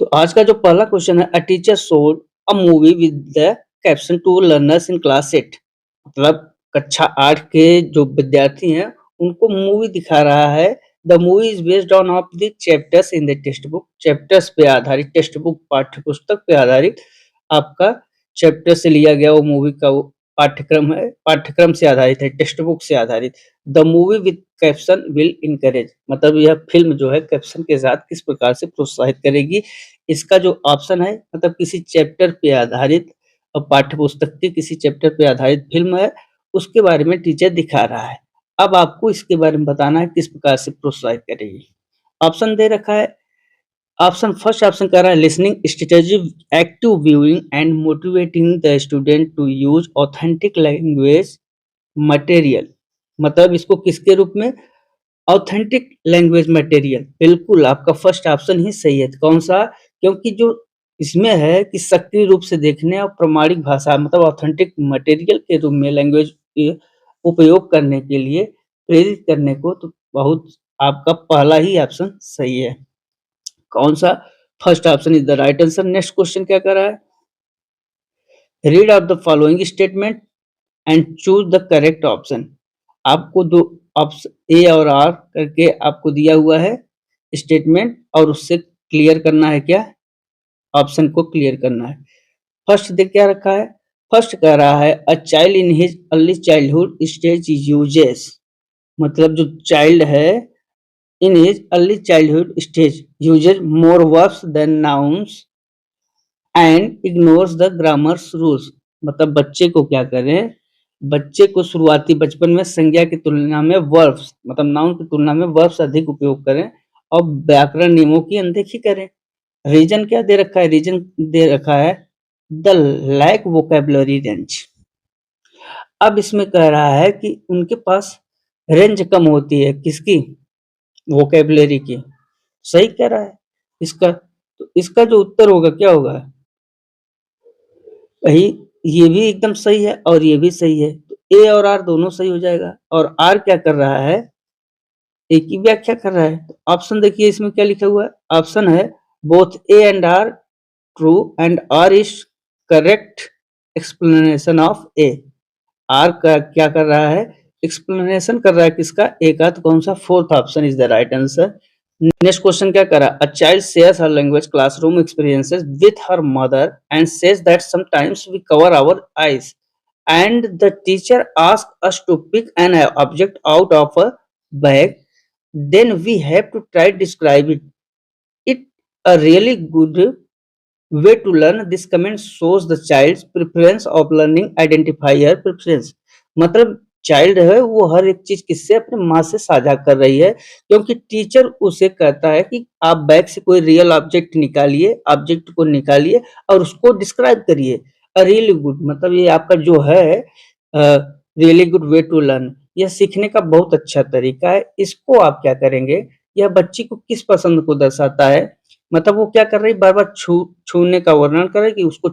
तो आज का जो पहला क्वेश्चन है, a teacher showed a movie with the caption to learners in class 8। मतलब कक्षा 8 के जो विद्यार्थी हैं उनको मूवी दिखा रहा है। The movie is based on off the chapters in the text book. Chapters पे आधारित, टेक्स्ट बुक पाठ्य पुस्तक पे आधारित आपका चैप्टर से लिया गया वो मूवी का वो पाठ्यक्रम है, पाठ्यक्रम से आधारित है, टेक्स्ट बुक से आधारित। The movie with caption will encourage, मतलब यह फिल्म जो है कैप्शन के साथ किस प्रकार से प्रोत्साहित करेगी। इसका जो ऑप्शन है, मतलब किसी चैप्टर पे आधारित और पाठ्य पुस्तक के किसी चैप्टर पे आधारित फिल्म है, उसके बारे में टीचर दिखा रहा है। अब आपको इसके बारे में बताना है किस प्रकार से प्रोत्साहित करेगी। ऑप्शन दे रखा है। ऑप्शन फर्स्ट ऑप्शन कह रहा है listening strategy, active viewing and motivating the student to use authentic language material. मतलब इसको किसके रूप में? Authentic language material. बिल्कुल आपका फर्स्ट ऑप्शन ही सही है। कौन सा? क्योंकि जो इसमें है कि सक्रिय रूप से देखने और प्रमाणिक भाषा, मतलब ऑथेंटिक मटेरियल के रूप में लैंग्वेज उपयोग करने के लिए प्रेरित करने को, तो बहुत आपका पहला ही ऑप्शन सही है। कौन सा? First option is the right answer. Next question क्या कर रहा है? Read out the following statement and choose the correct option. आपको दो ऑप्शन ए और आर करके आपको दिया हुआ है स्टेटमेंट, और उससे क्लियर करना है क्या? ऑप्शन को क्लियर करना है। फर्स्ट देख क्या रखा है? फर्स्ट कह रहा है a child in his early childhood stage uses, मतलब जो चाइल्ड है in his early childhood stage uses more verbs than nouns and ignores the grammars rules. मतलब बच्चे को क्या करें? बच्चे को शुरुआती बचपन में संज्ञा की तुलना में वर्ब्स, मतलब नाउन की तुलना में वर्ब्स अधिक उपयोग करें और व्याकरण नियमों की अनदेखी करें। रीजन क्या दे रखा है? रीजन दे रखा है द लैक वोकेबलरी रेंज। अब इसमें कह रहा है कि उनके पास रेंज कम होती है, किसकी? वोकेबलरी की। सही कह रहा है इसका। तो इसका जो उत्तर होगा क्या होगा? वही, ये भी एकदम सही है और ये भी सही है, तो ए और आर दोनों सही हो जाएगा। और आर क्या कर रहा है? ए की व्याख्या कर रहा है। तो ऑप्शन देखिए इसमें क्या लिखा हुआ है। ऑप्शन है both A and R true and R is correct explanation of A. R का क्या कर रहा है? एक्सप्लेनेशन कर रहा है किसका? ए का। तो कौन सा? Fourth option is the right answer. Next question क्या करा? A child shares her language classroom experiences with her mother and says that sometimes we cover our eyes and the teacher asks us to pick an object out of a bag, then we have to try to describe it. It a really good way to learn. This comment shows the child's preference of learning identifier preference. मतलब child है वो हर एक चीज किससे? अपने माँ से साझा कर रही है, क्योंकि टीचर उसे कहता है कि आप बैग से कोई रियल ऑब्जेक्ट निकालिए, ऑब्जेक्ट को निकालिए और उसको डिस्क्राइब करिए। रियली गुड, मतलब ये आपका जो है really good way to learn, यह सीखने का बहुत अच्छा तरीका है। इसको आप क्या करेंगे? यह बच्ची को किस पसंद को दर्शाता है? मतलब वो क्या कर रही है? बार-बार छूने का वर्णन कर रही है कि उसको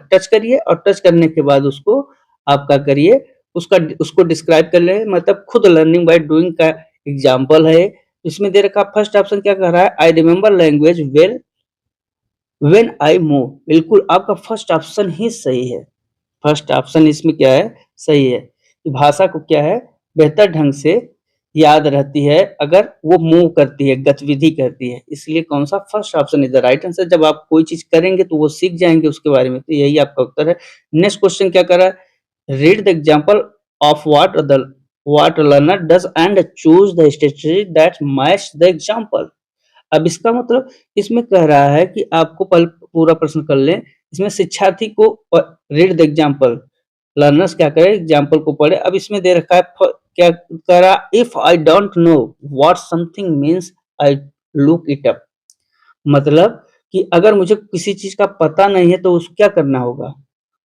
टच करिए और टच करने के बाद उसको आप क्या करिए? उसको डिस्क्राइब कर ले, मतलब खुद लर्निंग बाय डूइंग का एग्जांपल है। इसमें दे रखा फर्स्ट ऑप्शन क्या कह रहा है? I remember language well when I move. बिल्कुल आपका फर्स्ट ऑप्शन ही सही है। फर्स्ट ऑप्शन इसमें क्या है? सही है कि भाषा को क्या है? बेहतर ढंग से याद रहती है अगर वो मूव करती है, गतिविधि करती है। इसलिए कौन सा? First option is the right answer. जब आप कोई चीज करेंगे तो वो सीख जाएंगे उसके बारे में, तो यही आपका उत्तर है। नेक्स्ट क्वेश्चन क्या कर रहा है? Read the example of what learner does and choose the strategy that match the example। अब इसका मतलब इसमें कह रहा है कि आपको पूरा प्रश्न कर लें। इसमें शिक्षार्थी को रीड द एग्जाम्पल, लर्नर्स क्या करें? एग्जाम्पल को पढ़े। अब इसमें दे रखा है क्या कह रहा? If I don't know what something means I look it up. मतलब कि अगर मुझे किसी चीज का पता नहीं है तो उसको क्या करना होगा?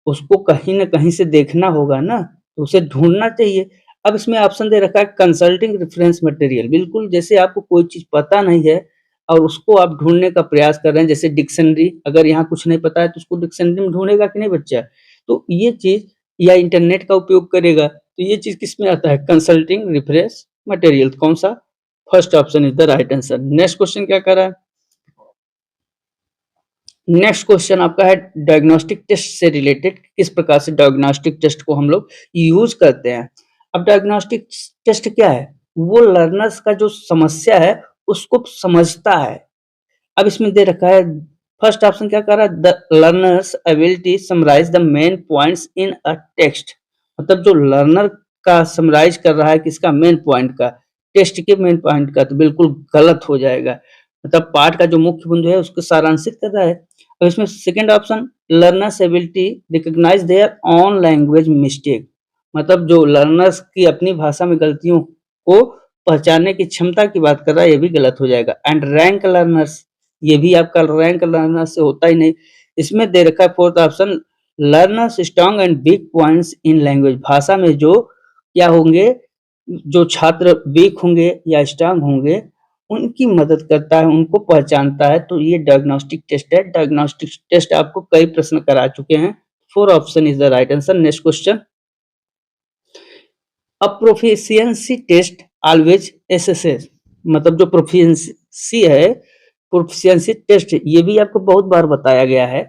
उसको कहीं न कहीं से देखना होगा ना, तो उसे ढूँढना चाहिए। अब इसमें ऑप्शन दे रखा है कंसल्टिंग रेफरेंस मटेरियल। बिल्कुल, जैसे आपको कोई चीज़ पता नहीं है और उसको आप ढूँढने का प्रयास कर रहे हैं, जैसे डिक्शनरी, अगर यहाँ कुछ नहीं पता है तो उसको डिक्शनरी में ढूँढेगा कि नहीं बच्चा? तो ये चीज़, या इंटरनेट का उपयोग करेगा, तो ये चीज़ किसमें आता है? Consulting reference material. कौन सा? First option is the right answer. Next question क्या कर रहा है? नेक्स्ट क्वेश्चन आपका है डायग्नोस्टिक टेस्ट से रिलेटेड, किस प्रकार से डायग्नोस्टिक टेस्ट को हम लोग यूज करते हैं। अब डायग्नोस्टिक टेस्ट क्या है, वो लर्नर्स का जो समस्या है उसको समझता है। अब इसमें दे रखा है फर्स्ट ऑप्शन क्या कर रहा है, the learner's ability summarise the main points in a text, मतलब जो लर्नर का समराइज कर रहा है किसका, मेन पॉइंट का, टेस्ट के मेन पॉइंट का, तो बिल्कुल गलत हो जाएगा। मतलब पाठ का जो मुख्य बिंदु है उसको सारांशित कर रहा है। अब इसमें second option learner's ability recognise their own language mistake, मतलब जो लर्नर्स की अपनी भाषा में गलतियों को पहचानने की क्षमता की बात कर रहा है, ये भी गलत हो जाएगा। एंड रैंक लर्नर्स, ये भी आपका रैंक लर्नर से होता ही नहीं। इसमें दे रखा है fourth option learner's strong and weak points in language, भाषा में जो क्या होंगे, जो छात्र वीक होंगे या स्ट्रांग होंगे उनकी मदद करता है, उनको पहचानता है। तो ये डायग्नोस्टिक टेस्ट है। डायग्नोस्टिक टेस्ट आपको कई प्रश्न करा चुके हैं। 4 option is the right answer. Next question, a proficiency test always assesses, मतलब जो प्रोफिशिएंसी है, प्रोफिशिएंसी टेस्ट ये भी आपको बहुत बार बताया गया है,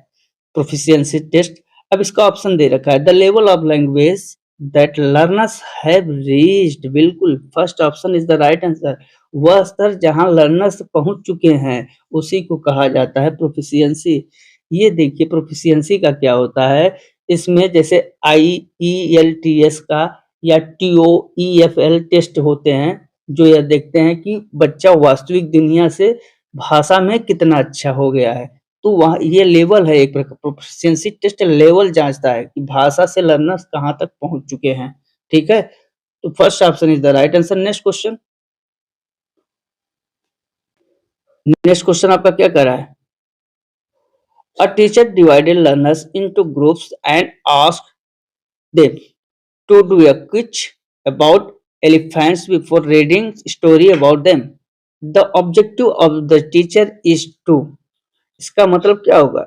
प्रोफिशिएंसी टेस्ट। अब इसका ऑप्शन दे रखा है the level of language that learners have reached, बिल्कुल first option is the right answer. वह स्तर जहां लर्नर्स पहुंच चुके हैं उसी को कहा जाता है प्रोफिशिएंसी। ये देखिए प्रोफिशिएंसी का क्या होता है, इसमें जैसे IELTS का या TOEFL टेस्ट होते हैं, जो यह देखते हैं कि बच्चा वास्तविक दुनिया से भाषा में कितना अच्छा हो गया है। तो वहाँ ये लेवल है, एक प्रकार प्रोफिशिएंसी टेस्ट लेवल जाँचता है कि भाषा से लर्नर्स कहाँ तक पहुँच चुके हैं, ठीक है? तो first option is the right answer. Next question, next question आपका क्या कह रहा है? A teacher divided learners into groups and asked them to do a quiz about elephants before reading story about them. The objective of the teacher is to, इसका मतलब क्या होगा?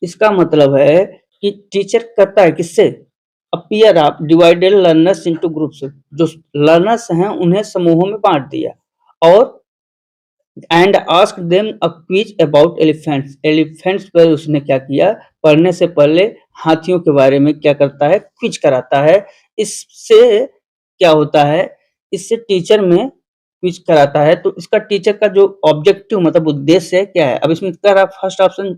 इसका मतलब है कि टीचर कहता है किससे, अपीयर आप डिवाइडेड लर्नर्स इनटू ग्रुप्स, जो लर्नर्स हैं उन्हें समूहों में बांट दिया और and ask them a quiz about elephants, elephants पर उसने क्या किया, पढ़ने से पहले हाथियों के बारे में क्या करता है, क्विज कराता है। इससे क्या होता है, इससे टीचर में क्विज कराता है, तो इसका टीचर का जो ऑब्जेक्टिव मतलब उद्देश्य है क्या है। अब इसमें क्या रहा first option,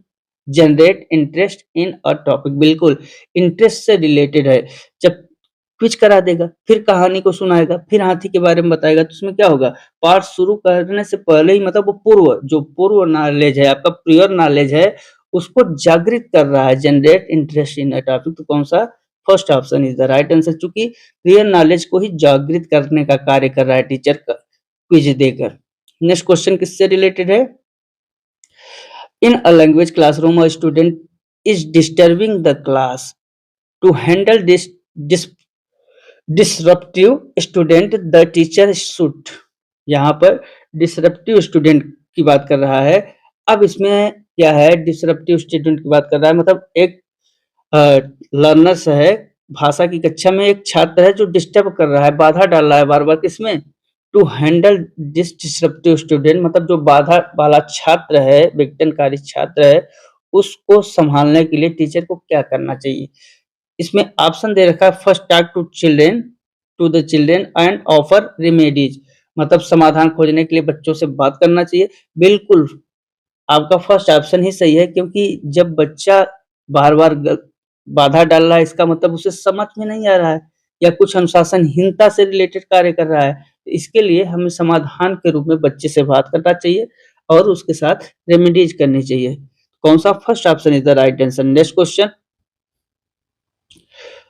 generate interest in a topic, बिल्कुल इंटरेस्ट से रिलेटेड है। जब क्विज करा देगा, फिर कहानी को सुनाएगा, फिर हाथी के बारे में बताएगा, तो उसमें क्या होगा, पाठ शुरू करने से पहले ही मतलब वो पूर्व नॉलेज है, आपका प्रियर नॉलेज है, उसको जागृत कर रहा है, generate interest in a topic. तो कौन सा, first option is the right answer, चूंकि प्रियर नॉलेज को ही जागृत करने का कार्य कर रहा है टीचर का क्विज देकर। नेक्स्ट क्वेश्चन किससे रिलेटेड है, in a language classroom a student is disturbing the class to handle this disruptive student the teacher should, यहाँ पर डिसरप्टिव स्टूडेंट की बात कर रहा है। अब इसमें क्या है, डिसरप्टिव स्टूडेंट की बात कर रहा है, मतलब एक लर्नर्स है, भाषा की कक्षा में एक छात्र है जो डिस्टर्ब कर रहा है, बाधा डाल रहा है बार बार किसमें, to handle this disruptive student, मतलब जो बाधा वाला छात्र है, विघटनकारी छात्र है, उसको संभालने के लिए टीचर को क्या करना चाहिए। इसमें ऑप्शन दे रखा है first talk to the children and offer remedies, मतलब समाधान खोजने के लिए बच्चों से बात करना चाहिए। बिल्कुल आपका फर्स्ट ऑप्शन ही सही है, क्योंकि जब बच्चा बार बार बाधा डाल रहा है, इसका मतलब उसे समझ में नहीं आ रहा है या कुछ अनुशासनहीनता से रिलेटेड कार्य कर रहा है, तो इसके लिए हमें समाधान के रूप में बच्चे से बात करना चाहिए और उसके साथ रेमेडीज करनी चाहिए। कौन सा, first option is the right answer. Next question,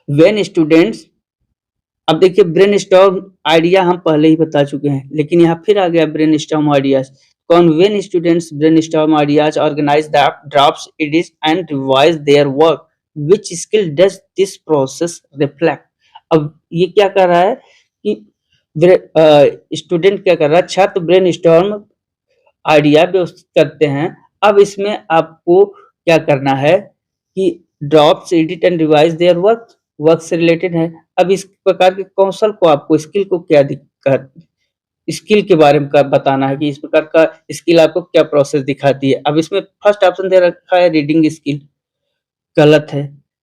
when students, अब देखिए ब्रेनस्टॉर्म आइडिया हम पहले ही बता चुके हैं, लेकिन यहाँ फिर आ गया ब्रेनस्टॉर्म आइडियाज। कौन, when students brainstorm ideas organise the drafts edit and revise their work, which skill does this process reflect. अब ये क्या कर रहा है कि स्टूडेंट क्या कर रहा है, छात्र ब्रेनस्टॉर्म आइडिया व्यवस्थित करते हैं। अब इसमें आपको क्या करना है कि drops edit and revise their work से रिलेटेड है। अब इस प्रकार के कौशल को आपको, स्किल को क्या दिक्कत, स्किल के बारे में बताना है कि इस प्रकार का स्किल आपको क्या प्रोसेस दिखाती है। अब इसमें फर्स्ट ऑप्शन दे रखा है रीडिंग स्किल, गलत है।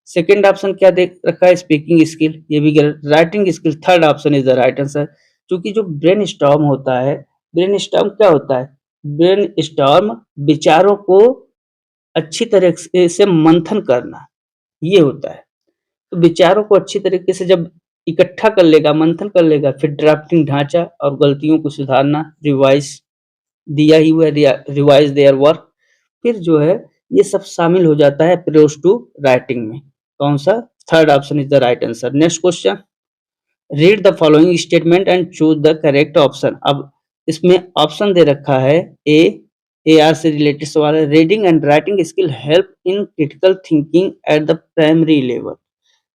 सेकंड ऑप्शन क्या दे रखा है स्पीकिंग स्किल, ये भी गलत। Writing skill third option is the right answer. क्योंकि जो ब्रेन स्टॉर्म होता है, ब्रेन स्टॉर्म क्या होता है? ब्रेन स्टॉर्म विचारों को अच्छी तरह से मंथन करना, ये होता है। तो विचारों को अच्छी तरीके से जब इकट्ठा कर लेगा, मंथन कर लेगा, फिर ड्राफ्टिंग ढांचा और गलतियों को सुधारना, रिवाइज दिया ही हुआ रिवाइज देयर वर्क, फिर जो है ये सब शामिल हो जाता है प्रोज टू राइटिंग में। कौन सा? Third option is the right answer. Next question, read the following statement and choose the correct option. अब इसमें ऑप्शन दे रखा है ए आर से रिलेटेड सवाल है। Reading and writing skill help in critical thinking at the primary level.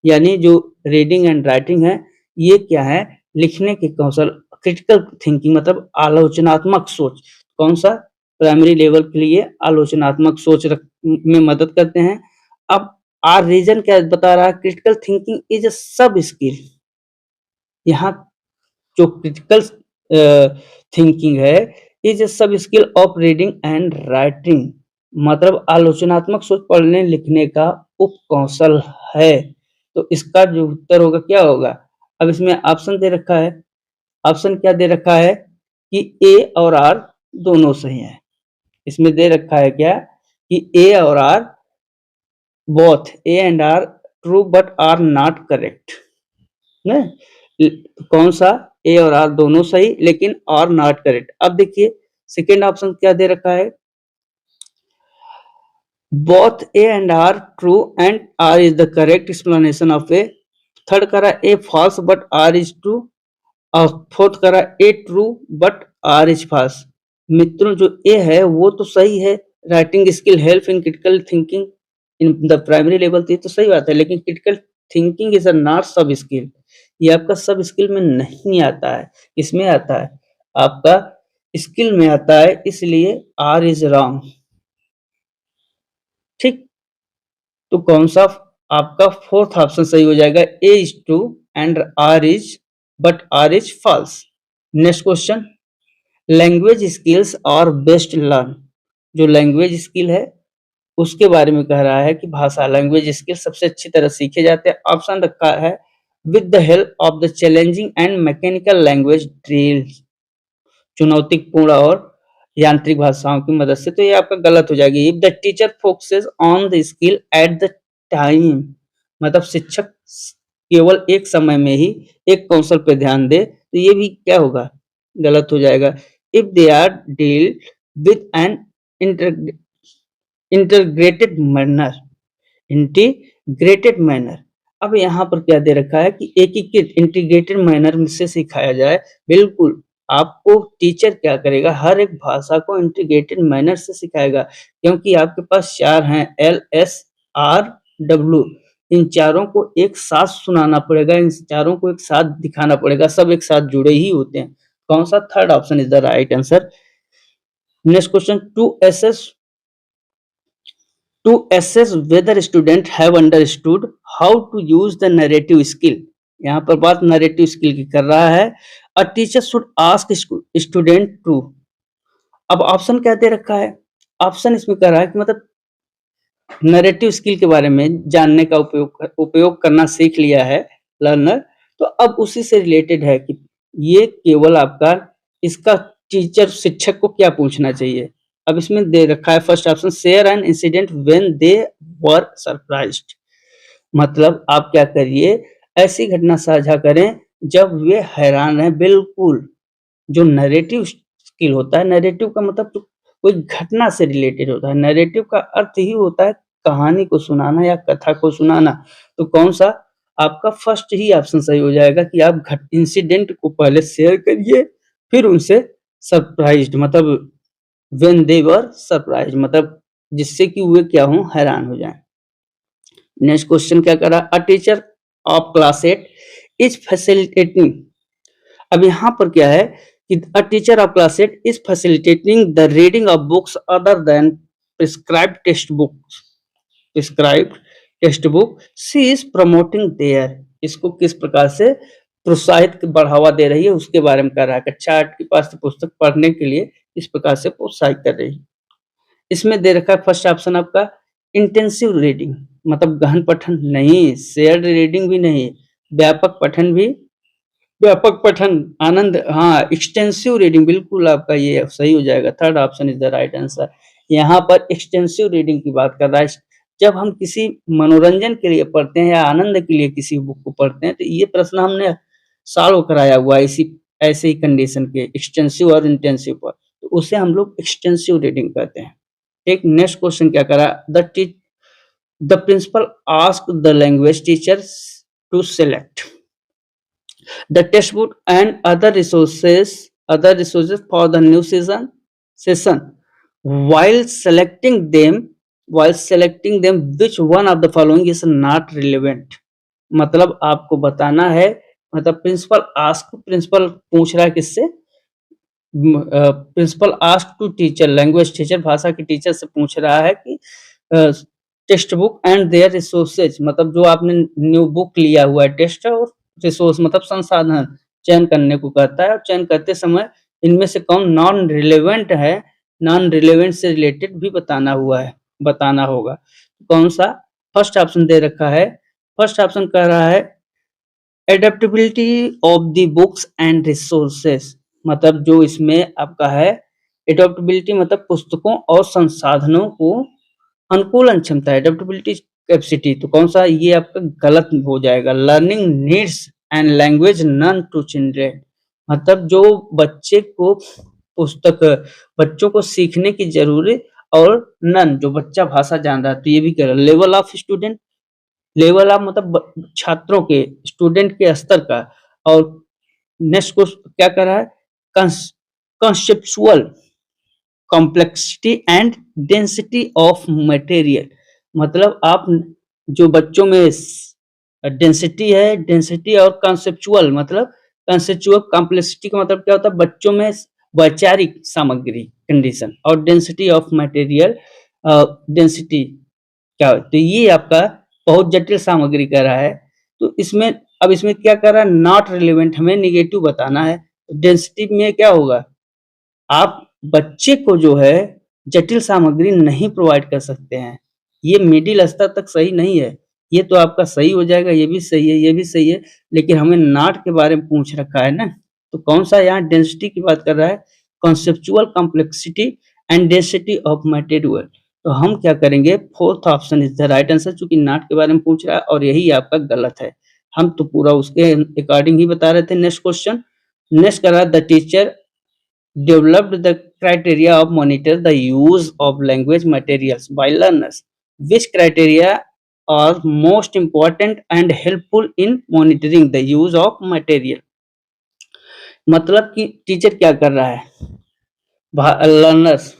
यानी जो रीडिंग एंड राइटिंग है, ये क्या है? लिखने के कौशल, क्रिटिकल थिंकिंग मतलब आलोचनात्मक सोच। कौन सा? प्राइमरी लेवल के लिए आलोचनात्मक सोच में मदद करते हैं। अब आर रीजन क्या बता रहा है? क्रिटिकल थिंकिंग इज अ सब स्किल। यहाँ जो क्रिटिकल थिंकिंग है इज अ सब skill of reading and writing, मतलब आलोचनात्मक सोच पढ़ने लिखने का उप कौशल है। तो इसका जो उत्तर होगा क्या होगा? अब इसमें ऑप्शन दे रखा है, ऑप्शन क्या दे रखा है कि ए और आर दोनों सही है। इसमें दे रखा है क्या कि ए और R both A and R true but R not correct ना। कौन सा? ए और आर दोनों सही लेकिन आर नॉट करेक्ट। अब देखिए सेकेंड ऑप्शन क्या दे रखा है, both A and R true and R is the correct explanation of A। Third करा A false but R is true और फोर्थ करा A true but R is false। मित्रों जो A है वो तो सही है, writing skill help in critical thinking in the primary level, तो सही बात है, लेकिन critical thinking is a not सब स्किल, ये आपका सब स्किल में नहीं आता है। इसमें आता है आपका स्किल में आता है, इसलिए R इज रॉन्ग। ठीक, तो कौन सा आपका फोर्थ ऑप्शन सही हो जाएगा, A is true and R is but R is false. Next question, language skills और बेस्ट लर्न। जो लैंग्वेज स्किल है उसके बारे में कह रहा है कि भाषा लैंग्वेज स्किल सबसे अच्छी तरह सीखे जाते हैं। ऑप्शन रखा है with the help of the challenging and mechanical language drills, चुनौतीपूर्ण और यांत्रिक भाषाओं की मदद से। तो ये आपका गलत हो जाएगी। If the teacher focuses on the skill at the time, मतलब शिक्षक केवल एक समय में ही एक कौशल पे ध्यान दे, तो ये भी क्या होगा? गलत हो जाएगा। If they are deal with an integrated manner, integrated manner. अब यहाँ पर क्या दे रखा है कि एकीकृत इंटीग्रेटेड मैनर से सिखाया जाए। बिल्कुल, आपको टीचर क्या करेगा, हर एक भाषा को इंटीग्रेटेड मैनर से सिखाएगा, क्योंकि आपके पास चार हैं एल एस आर डब्ल्यू, इन चारों को एक साथ सुनाना पड़ेगा, इन चारों को एक साथ दिखाना पड़ेगा, सब एक साथ जुड़े ही होते हैं। कौन सा? Third option is the right answer. Next question, to assess whether student have understood how to use the narrative skill। यहाँ पर बात narrative skill की कर रहा है। A teacher should ask student to। अब ऑप्शन क्या दे रखा है? ऑप्शन इसमें कर रहा है कि मतलब नरेटिव स्किल के बारे में जानने का उपयोग करना सीख लिया है लर्नर, तो अब उसी से रिलेटेड है कि ये केवल आपका इसका टीचर शिक्षक को क्या पूछना चाहिए। अब इसमें दे रखा है first option, share an incident when they were surprised, मतलब आप क्या करिए, ऐसी घटना साझा करें जब वे हैरान हैं। बिल्कुल, जो नरेटिव स्किल होता है, नरेटिव का मतलब तो कोई घटना से रिलेटेड होता है। नरेटिव का अर्थ ही होता है कहानी को सुनाना या कथा को सुनाना। तो कौन सा? आपका फर्स्ट ही ऑप्शन सही हो जाएगा कि आप इंसिडेंट को पहले शेयर करिए, फिर उनसे सरप्राइज्ड, मतलब व्हेन दे वर सरप्राइज्ड, मतलब जिससे कि वे क्या हों, हैरान हो जाएं। नेक्स्ट क्वेश्चन क्या करा, a teacher of class 8 is facilitating. अब यहाँ पर क्या है कि a teacher of class 8 is facilitating the reading of books other than prescribed textbooks, prescribed textbook, she is promoting there. इसको किस प्रकार से प्रोत्साहित बढ़ावा दे रही है, उसके बारे में कर रहा है। कक्षा 8 की पाठ्य पुस्तक पढ़ने के लिए इस प्रकार से प्रोत्साहित कर रही है। इसमें दे रखा है फर्स्ट ऑप्शन आपका इंटेंसिव रीडिंग, मतलब गहन पठन नहीं, शेयर्ड रीडिंग भी नहीं, व्यापक पठन भी, व्यापक पठन आनंद, हाँ एक्सटेंसिव रीडिंग बिल्कुल आपका ये सही हो जाएगा। Third option is the right answer. यहाँ पर एक्सटेंसिव रीडिंग की बात कर रहा है। जब हम किसी मनोरंजन के लिए पढ़ते हैं या आनंद के लिए किसी बुक को पढ़ते हैं तो ये प्रश्न हमने सालों कराया हुआ है इसी ऐसे ही कंडीशन के एक्सटेंसिव और इंटेंसिव पर, तो उसे हम लोग एक्सटेंसिव रीडिंग कहते हैं। एक नेक्स्ट क्वेश्चन क्या करा, the principal ask the language teachers to select the textbook and other resources for the new session while selecting them which one of the following is not relevant। मतलब आपको बताना है, मतलब प्रिंसिपल पूछ रहा है किससे, principal ask to teacher, language teacher भाषा के टीचर से पूछ रहा है कि textbook and their resources, मतलब जो आपने न्यू बुक लिया हुआ है, टेक्स्ट और रिसोर्स मतलब संसाधन चयन करने को कहता है, और चयन करते समय इनमें से कौन नॉन रिलेवेंट है, नॉन रिलेवेंट से रिलेटेड भी बताना होगा। कौन सा, फर्स्ट ऑप्शन दे रखा है, फर्स्ट ऑप्शन कह रहा है adaptability of the books and resources, मतलब जो इसमें आपका है एडेप्टेबिलिटी मतलब पुस्तकों और संसाधनों को अनुकूलन क्षमता, एडेप्टेबिलिटी कैपेसिटी, तो कौन सा, ये आपका गलत हो जाएगा। Learning needs and language none to children, मतलब जो बच्चों को सीखने की जरूरत और नन जो बच्चा भाषा जान रहा है, तो ये भी कह रहा है level of student, level of मतलब छात्रों के, स्टूडेंट के स्तर का, और नेक्स्ट को क्या कर रहा है conceptual complexity and density of material, मतलब आप जो बच्चों में डेंसिटी है, डेंसिटी और कंसेप्चुअल मतलब कंसेप्चुअल कॉम्प्लेक्सिटी का मतलब क्या होता है, बच्चों में वैचारिक सामग्री कंडीशन, और डेंसिटी ऑफ मटेरियल डेंसिटी क्या, तो ये आपका बहुत जटिल सामग्री कह रहा है। तो इसमें अब इसमें क्या कर रहा है, नॉट रिलेवेंट, हमें निगेटिव बताना है। डेंसिटी में क्या होगा, आप बच्चे को जो है जटिल सामग्री नहीं प्रोवाइड कर सकते हैं, ये मिडिल स्तर तक सही नहीं है। ये तो आपका सही हो जाएगा, ये भी सही है, ये भी सही है, लेकिन हमें नॉट के बारे में पूछ रखा है ना, तो कौन सा यहाँ डेंसिटी की बात कर रहा है, conceptual complexity and density of material, तो हम क्या करेंगे, fourth option is the right answer, चूंकि नॉट के बारे में पूछ रहा है और यही आपका गलत है। हम तो पूरा उसके अकॉर्डिंग ही बता रहे थे। नेक्स्ट क्वेश्चन, नेक्स्ट कर रहा है the teacher developed the criteria of monitor the use of language materials by learners. Which criteria are most important and helpful in monitoring the use of material? मतलब कि teacher क्या कर रहा है, learners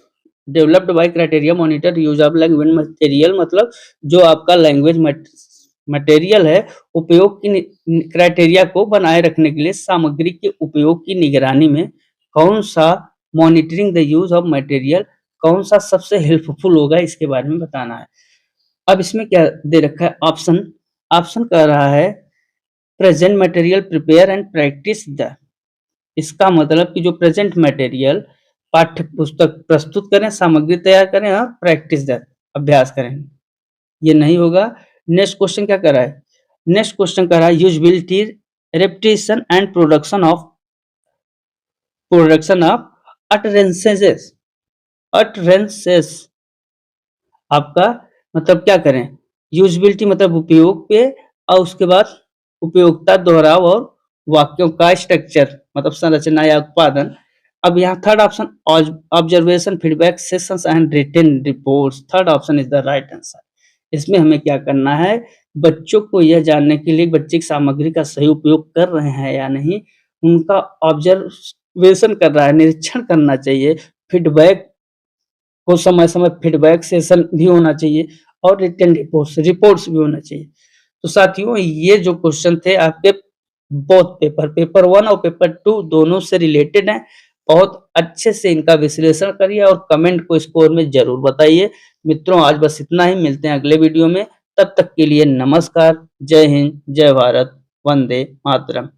developed by criteria monitor use of language material, मतलब जो आपका language material है उपयोग की क्राइटेरिया को बनाए रखने के लिए सामग्री के उपयोग की निगरानी में कौन सा monitoring the use of material, कौन सा सबसे हेल्पफुल होगा, इसके बारे में बताना है। अब इसमें क्या दे रखा है, ऑप्शन कह रहा है present material prepare and practice the, इसका मतलब कि जो प्रेजेंट मटेरियल पाठ्य पुस्तक प्रस्तुत करें, सामग्री तैयार करें और प्रैक्टिस द अभ्यास करें, ये नहीं होगा। नेक्स्ट क्वेश्चन क्या कर रहा है, नेक्स्ट क्वेश्चन कह रहा है usability repetition and production of utterances, आपका मतलब क्या करें, यूजिबिलिटी मतलब उपयोग पे, और उसके बाद उपयोगिता, दोहराव और वाक्यों का स्ट्रक्चर मतलब संरचना या उत्पादन। अब यहाँ third option observation feedback sessions and written reports, third option is the right answer. इसमें हमें क्या करना है, बच्चों को यह जानने के लिए बच्चे की सामग्री का सही उपयोग कर रहे हैं या नहीं, उनका ऑब्जर्वेशन कर रहा है, निरीक्षण करना चाहिए, फीडबैक को समय समय फीडबैक सेशन भी होना चाहिए, और रिटन रिपोर्ट्स भी होना चाहिए। तो साथियों ये जो क्वेश्चन थे आपके बोथ पेपर 1 और पेपर 2 दोनों से रिलेटेड हैं। बहुत अच्छे से इनका विश्लेषण करिए और कमेंट को स्कोर में जरूर बताइए। मित्रों आज बस इतना ही, मिलते हैं अगले वीडियो में, तब तक के लिए नमस्कार, जय हिंद, जय भारत, वंदे मातरम।